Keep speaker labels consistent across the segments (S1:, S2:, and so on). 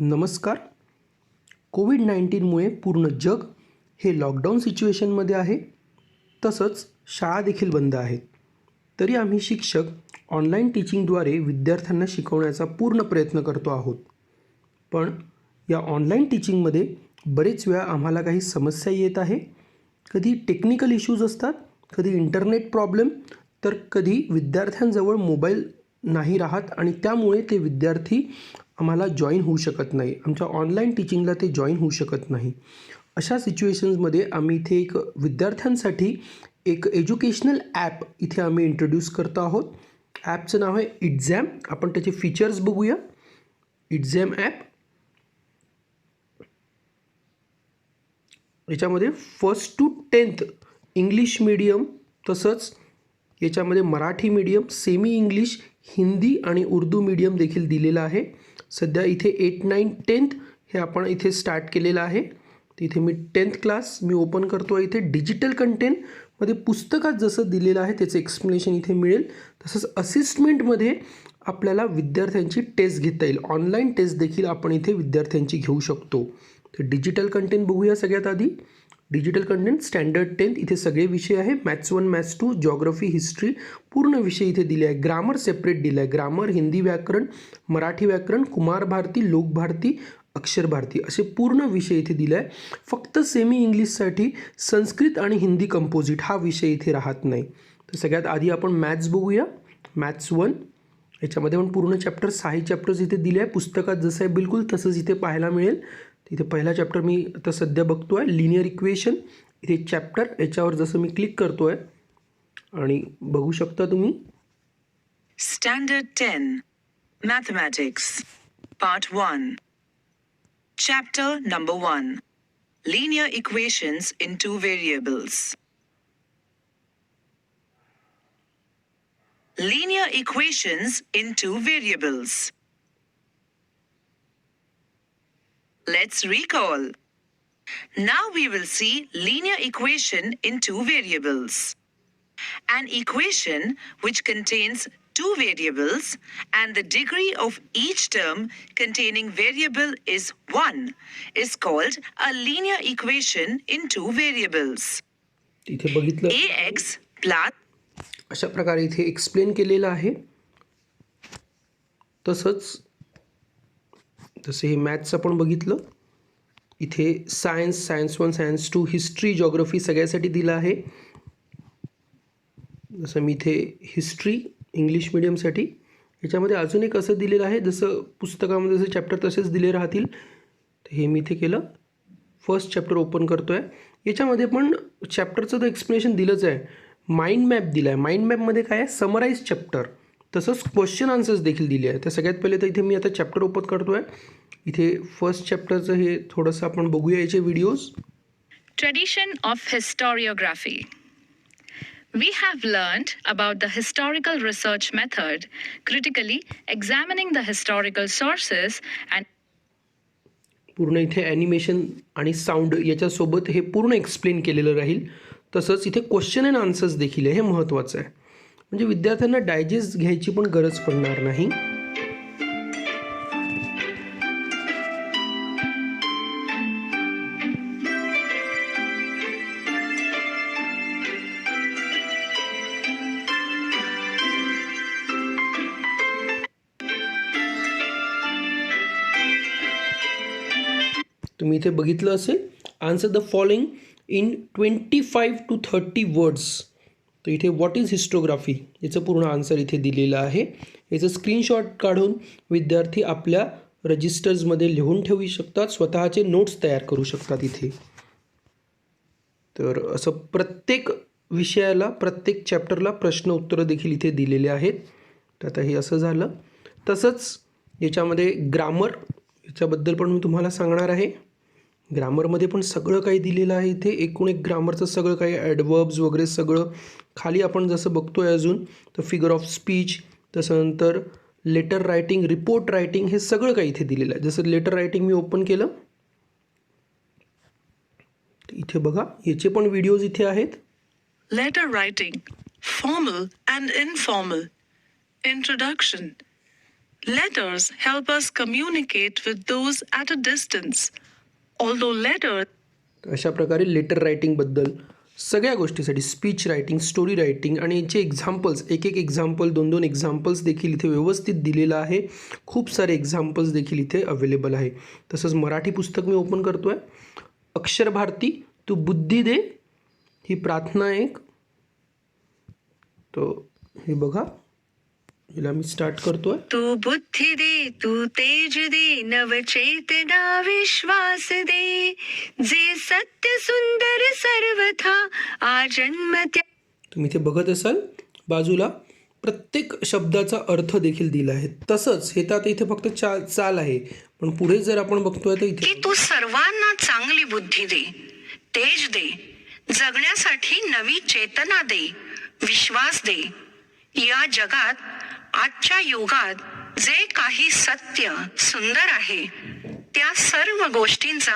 S1: नमस्कार. कोविड-19मुळे पूर्ण जग हे लॉकडाऊन सिच्युएशनमध्ये आहे. तसंच शाळा देखील बंद आहेत. तरी आम्ही शिक्षक ऑनलाईन टीचिंगद्वारे विद्यार्थ्यांना शिकवण्याचा पूर्ण प्रयत्न करतो आहोत. पण या ऑनलाईन टीचिंगमध्ये बरेच वेळा आम्हाला काही समस्या येत आहे. कधी टेक्निकल इश्यूज असतात, कधी इंटरनेट प्रॉब्लेम, तर कधी विद्यार्थ्यांजवळ मोबाईल नाही राहत आणि त्यामुळे ते विद्यार्थी आम्हाला जॉईन होऊ शकत नाही. आमच्या ऑनलाईन टीचिंगला ते जॉईन होऊ शकत नाही. अशा सिच्युएशन्समध्ये आम्ही इथे एक विद्यार्थ्यांसाठी एक एज्युकेशनल ॲप इथे आम्ही इंट्रोड्यूस करतो आहोत. ॲपचं नाव आहे इट्झॅम. आपण त्याचे फीचर्स बघूया. इट्झॅम ॲप याच्यामध्ये 1st to 10th English medium, तसंच याच्यामध्ये Marathi medium, semi English, Hindi आणि उर्दू मीडियम देखील दिलेलं आहे. सध्या इथे 8, 9, 10th हे आपण इथे स्टार्ट केलेलं आहे. तिथे मी 10th क्लास मी ओपन करतो आहे. इथे डिजिटल कंटेंटमध्ये पुस्तकात जसं दिलेलं आहे त्याचं एक्सप्लेनेशन इथे मिळेल. तसंच असिस्टमेंटमध्ये आपल्याला विद्यार्थ्यांची टेस्ट घेता येईल. ऑनलाईन टेस्ट देखील आपण इथे विद्यार्थ्यांची घेऊ शकतो. तर डिजिटल कंटेंट बघूया. सगळ्यात आधी डिजिटल कंटेंट स्टँडर्ड 10th इथे सगळे विषय आहे. मॅथ्स 1, मॅथ्स 2, जॉग्रफी, हिस्ट्री पूर्ण विषय इथे दिले आहे. ग्रामर सेपरेट दिलं आहे. ग्रामर, हिंदी व्याकरण, मराठी व्याकरण, कुमार भारती, लोक भारती, अक्षर भारती असे पूर्ण विषय इथे दिले आहे. फक्त सेमी इंग्लिशसाठी संस्कृत आणि हिंदी कंपोजिट हा विषय इथे राहत नाही. तर सगळ्यात आधी आपण मॅथ्स बघूया. मॅथ्स 1 याच्यामध्ये पण पूर्ण चॅप्टर 6 चॅप्टर्स इथे दिले आहे. पुस्तकात जसं आहे बिलकुल तसंच इथे पाहायला मिळेल. इथे पहिला चॅप्टर मी आता सध्या बघतो आहे, लिनियर इक्वेशन. इथे चॅप्टर याच्यावर जसं मी क्लिक करतो आहे आणि बघू शकता तुम्ही.
S2: Standard 10 mathematics part 1 chapter number 1 linear equations in two variables. Linear equations in two variables. Let's recall. Now we will see linear equation in two variables. An equation which contains two variables and the degree of each term containing variable is 1 is called a linear equation in two variables.
S1: इथे बघितलं
S2: ax plus
S1: अशा प्रकारे इथे explain केलेलं आहे. तसंच जसं हे मॅथ्स आपण बघितलं. इथे science, science 1, science 2, history, geography सगळ्यासाठी दिलं आहे. जसं मी इथे हिस्ट्री इंग्लिश मिडियमसाठी याच्यामध्ये अजून एक असं दिलेलं आहे, जसं पुस्तकामध्ये जसं चॅप्टर तसेच दिले राहतील. तर हे मी इथे केलं. फर्स्ट चॅप्टर ओपन करतो आहे. याच्यामध्ये पण चॅप्टरचं तर एक्सप्लेनेशन दिलंच आहे. माइंड मॅप दिला आहे. माइंड मॅपमध्ये काय आहे, समराईज चॅप्टर, तसंच क्वेश्चन आन्सर्स देखील दिले आहे. तर सगळ्यात पहिले तर इथे मी आता चॅप्टर ओपन करतो आहे. इथे फर्स्ट चॅप्टरचं हे थोडंसं आपण बघूया याचे videos.
S3: Tradition of historiography. We have learned about the historical research method, critically examining the historical sources and
S1: पूर्ण इथे ॲनिमेशन आणि साऊंड याच्यासोबत हे पूर्ण एक्सप्लेन केलेलं राहील. तसंच इथे क्वेश्चन अँड आन्सर्स देखील आहे. हे महत्त्वाचं आहे. म्हणजे विद्यार्थ्यांना डायजेस्ट घ्यायची पण गरज पडणार नाही. तुम्ही इथे बघितलं असेल, answer the following in 25 to 30 words. तर इथे व्हॉट इज हिस्टोग्राफी याचं पूर्ण आन्सर इथे दिलेलं आहे. याचं स्क्रीनशॉट काढून विद्यार्थी आपल्या रजिस्टर्समध्ये लिहून ठेवू शकतात, स्वतःचे नोट्स तयार करू शकतात इथे. तर असं प्रत्येक विषयाला, प्रत्येक चॅप्टरला प्रश्न उत्तरं देखील इथे दिलेले आहेत. तर आता हे असं झालं. तसंच याच्यामध्ये ग्रामर याच्याबद्दल पण मी तुम्हाला सांगणार आहे. ग्रामरमध्ये पण सगळं काही दिलेलं आहे इथे. एकूण एक ग्रामरचं सगळं काही ॲडवर्ब्स वगैरे सगळं खाली आपण जसं बघतोय अजून, तर फिगर ऑफ स्पीच, तसंनंतर लेटर रायटिंग, रिपोर्ट रायटिंग, हे सगळं काही इथे दिलेलं आहे. जसं लेटर रायटिंग मी ओपन केलं, इथे बघा याचे पण व्हिडिओज इथे आहेत.
S2: letter writing, formal and informal, introduction,
S4: Letters help us communicate with those at a distance. Although letters
S1: अशा प्रकारे लेटर रायटिंगबद्दल सगळ्या गोष्टीसाठी स्पीच रायटिंग, स्टोरी रायटिंग आणि यांचे एक्झाम्पल्स, एक एक्झाम्पल, 2 एक्झाम्पल्स देखील इथे व्यवस्थित दिलेलं आहे. खूप सारे एक्झाम्पल्स देखील इथे अवेलेबल आहे. तसंच मराठी पुस्तक मी ओपन करतो आहे. अक्षर भारती तू बुद्धी दे ही प्रार्थना एक. तो हे बघा, हिला मी स्टार्ट करतोय.
S4: तू बुद्धी दे, तू तेज दे, नवचेतना विश्वास दे, जे सत्य सुंदर सर्वथा आजन्म त्या.
S1: तुम्ही इथे बघत असाल बाजूला प्रत्येक शब्दाचा अर्थ देखील दिला आहे. तसंच हे तर आता इथे फक्त चाल आहे, पण पुढे जर आपण बघतोय तर इथे
S4: की तू सर्वांना चांगली बुद्धी दे, तेज दे, जगण्यासाठी नवी चेतना दे, विश्वास दे. या जगात आजच्या युगात जे काही सत्य सुंदर आहे त्या सर्व गोष्टींचा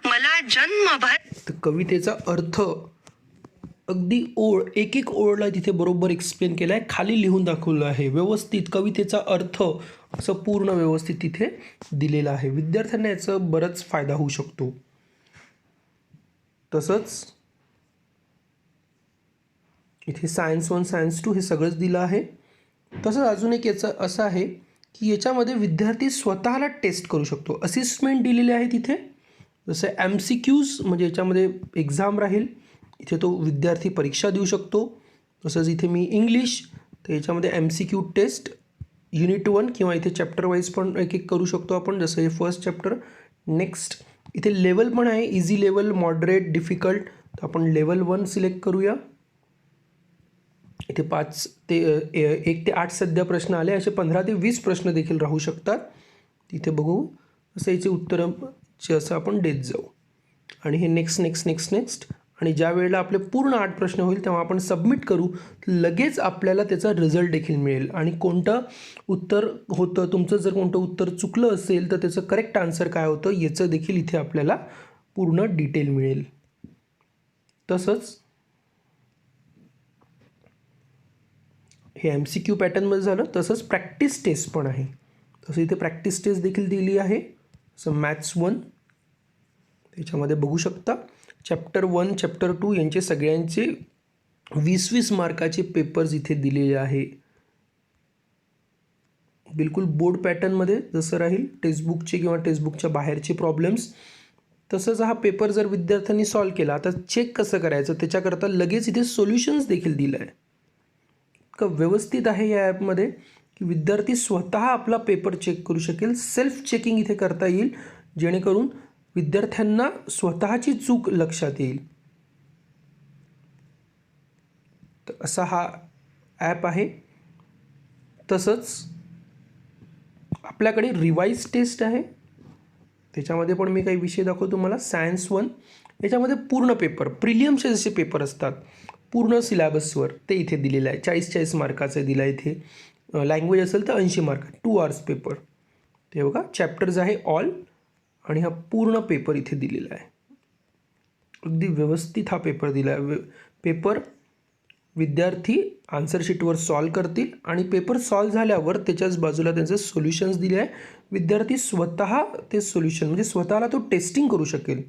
S4: मला जन्मभर.
S1: तर कवितेचा अर्थ अगदी ओळ, एक ओळला तिथे बरोबर एक्सप्लेन केला आहे, खाली लिहून दाखवलं आहे व्यवस्थित. कवितेचा अर्थ असं पूर्ण व्यवस्थित तिथे दिलेला आहे. विद्यार्थ्यांना याचा बराच फायदा होऊ शकतो. तसंच इथे सायन्स 1, सायन्स 2 हे सगळंच दिलं आहे. तसंच अजून एक याचं असं आहे की याच्यामध्ये विद्यार्थी स्वतःला टेस्ट करू शकतो. असिस्टमेंट दिलेले आहे तिथे, जसं MCQs म्हणजे याच्यामध्ये एक्झाम राहील, इथे तो विद्यार्थी परीक्षा देऊ शकतो. तसंच इथे मी इंग्लिश, तर याच्यामध्ये MCQ टेस्ट युनिट 1 किंवा इथे चॅप्टर वाईज पण एक करू शकतो आपण. जसं हे फर्स्ट चॅप्टर. नेक्स्ट इथे लेवल पण आहे, इझी लेवल, मॉडरेट, डिफिकल्ट. तर आपण लेवल 1 सिलेक्ट करूया. इथे 1 ते 8 सध्या प्रश्न आले, असे 15 ते 20 प्रश्न देखील राहू शकतात. तिथे बघू असं याचे उत्तरचे असं आपण देत जाऊ. आणि हे नेक्स्ट आणि ज्या वेळेला आपले पूर्ण 8 प्रश्न होईल तेव्हा आपण सबमिट करू, लगेच आपल्याला त्याचा रिझल्ट देखील मिळेल. आणि कोणतं उत्तर होतं, तुमचं जर कोणतं उत्तर चुकलं असेल तर त्याचं करेक्ट आन्सर काय होतं याचं देखील इथे आपल्याला पूर्ण डिटेल मिळेल. तसंच हे MCQ पॅटर्नमध्ये झालं. तसंच प्रॅक्टिस टेस्ट पण आहे. तसं इथे प्रॅक्टिस टेस्ट देखील दिली आहे. सो मॅथ्स 1 त्याच्यामध्ये बघू शकता. चॅप्टर 1, चॅप्टर 2 यांचे सगळ्यांचे 20-20 मार्काचे पेपर्स इथे दिलेले आहे. बिलकुल बोर्ड पॅटर्नमध्ये जसं राहील टेक्स्टबुकचे किंवा टेक्स्टबुकच्या बाहेरचे प्रॉब्लेम्स. तसंच हा पेपर जर विद्यार्थ्यांनी सॉल्व केला तर चेक कसं करायचं त्याच्याकरता लगेच इथे सोल्युशन्स देखील दिलं आहे. इतकं व्यवस्थित आहे या ॲपमध्ये की विद्यार्थी स्वतः आपला पेपर चेक करू शकेल. सेल्फ चेकिंग इथे करता येईल, जेणेकरून विद्यार्थ्यांना स्वतःची चूक लक्षात येईल. तर असा हा ॲप आहे. तसंच आपल्याकडे रिवाइज टेस्ट आहे, त्याच्यामध्ये पण मी काही विषय दाखवतो तुम्हाला. सायन्स 1 याच्यामध्ये पूर्ण पेपर, प्रिलियमचे जसे पेपर असतात पूर्ण सिलॅबसवर ते इथे दिलेलं आहे. 40-40 मार्काचं दिलं आहे इथे. लँग्वेज असेल तर 80 मार्क, 2 आवर्स पेपर. ते बघा चॅप्टर्स आहे ऑल, आणि हा पूर्ण पेपर इथे दिलेला आहे. अगदी व्यवस्थित हा पेपर दिला आहे. पेपर विद्यार्थी आन्सर शीटवर सॉल्व करतील आणि पेपर सॉल्व झाल्यावर त्याच्याच बाजूला त्यांचे सोल्युशन्स दिले आहे. विद्यार्थी स्वतः ते सोल्युशन म्हणजे स्वतःला तो टेस्टिंग करू शकेल.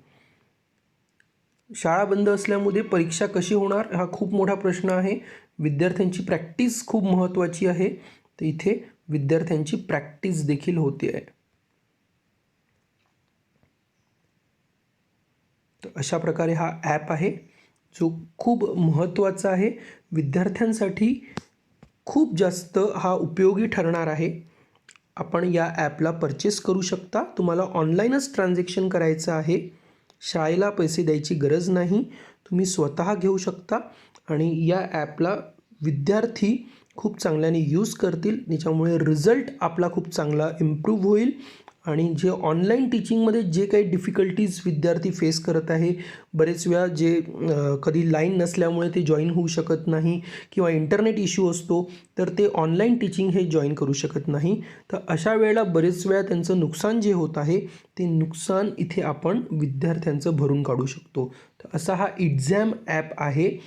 S1: शाळा बंद असल्यामुळे परीक्षा कशी होणार हा खूप मोठा प्रश्न आहे. विद्यार्थ्यांची प्रॅक्टिस खूप महत्त्वाची आहे. तर इथे विद्यार्थ्यांची प्रॅक्टिस देखील होते आहे. तर अशा प्रकारे हा ॲप आहे जो खूप महत्त्वाचा आहे. विद्यार्थ्यांसाठी खूप जास्त हा उपयोगी ठरणार आहे. आपण या ॲपला परचेस करू शकता. तुम्हाला ऑनलाईनच ट्रान्झॅक्शन करायचं आहे. शाळेला पैसे द्यायची गरज नाही, तुम्ही स्वतः घेऊ शकता. आणि या ॲपला विद्यार्थी खूप चांगल्याने यूज करतील. त्याच्यामुळे रिझल्ट आपला खूप चांगला इम्प्रूव्ह होईल. आणि जे ऑनलाईन टीचिंगमध्ये जे काही डिफिकल्टीज विद्यार्थी फेस करत आहे, बरेच वेळा जे कधी लाईन नसल्यामुळे ते जॉईन होऊ शकत नाही किंवा इंटरनेट इश्यू असतो, तर ते ऑनलाईन टीचिंग हे जॉईन करू शकत नाही. तर अशा वेळेला बरेच वेळा त्यांचं नुकसान जे होत आहे ते नुकसान इथे आपण विद्यार्थ्यांचं भरून काढू शकतो. तर असा हा एक्झाम ॲप आहे.